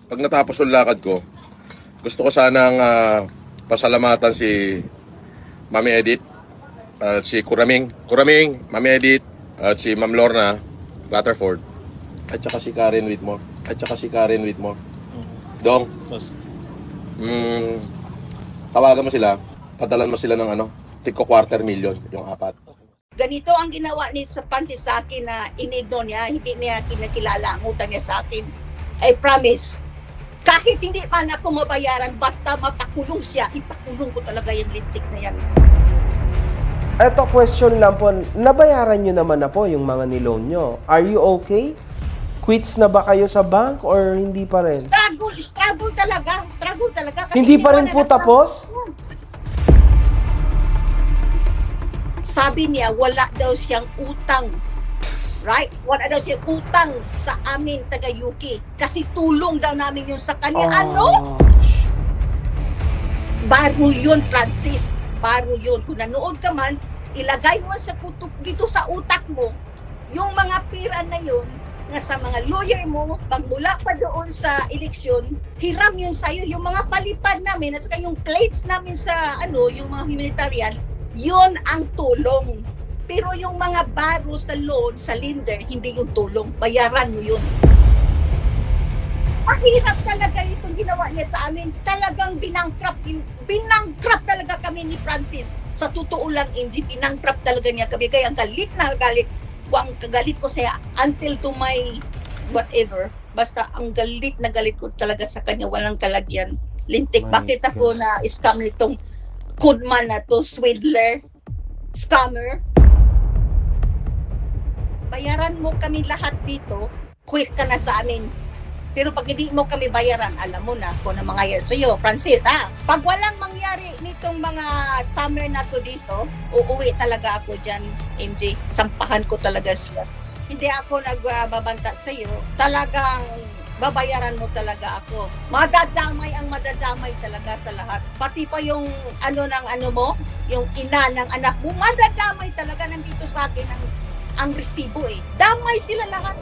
pag natapos yung lakad ko, gusto ko sanang pasalamatan si Mami Edith, si Kuraming, Mami Edith, at si Ma'am Lorna Rutherford, at saka si Karen Whitmore. Dong, tawagan mo sila, padalan mo sila ng tigko $250,000, yung 4. Ganito ang ginawa ni Francis sa akin na inigno niya, hindi niya kinakilala ang utang niya sa akin. I promise, kahit hindi man ako mabayaran, basta mapakulong siya, ipakulong ko talaga yung lintik na yan. Eto, question lang po, nabayaran nyo naman na po yung mga niloan nyo. Are you okay? Quits na ba kayo sa bank or hindi pa rin? Struggle talaga. Kasi Hindi pa rin po tapos? Sabi niya, wala daw siyang utang. Right? Wala daw siyang utang sa amin, taga-UK. Kasi tulong daw namin yun sa kanya. Ano? Baro yun, Francis. Baro yun. Kung nanood ka man, ilagay mo sa kutup dito sa utak mo, yung mga pira na yun, nga sa mga lawyer mo, pag mula pa doon sa eleksyon, hiram yun sa'yo. Yung mga palipad namin, at saka yung plates namin sa, yung mga humanitarian, yun ang tulong. Pero yung mga baro sa loan, sa lender, hindi yung tulong. Bayaran mo yun. Mahirap talaga itong ginawa niya sa amin. Talagang binangkrap talaga kami ni Francis. Sa totoo lang, MG, binangkrap talaga niya kami. Kaya galit na galit. Ang kagalit ko siya until to my whatever. Basta ang galit na galit ko talaga sa kanya. Walang kalagyan. Lintik. Bakit ako na scam nitong Kudman na to, swindler, scammer? Bayaran mo kami lahat dito, quit ka na sa amin. Pero pag hindi mo kami bayaran, alam mo na kung na mangyayari sa'yo, Francis, ha? Pag walang mangyari nitong mga summer na to dito, uuwi talaga ako dyan, MJ. Sampahan ko talaga siya. Hindi ako nagbabanta sa'yo. Talagang babayaran mo talaga ako. Madadamay talaga sa lahat. Pati pa yung mo, yung ina ng anak mo, madadamay talaga nandito sa akin ang resibo eh. Damay sila lahat.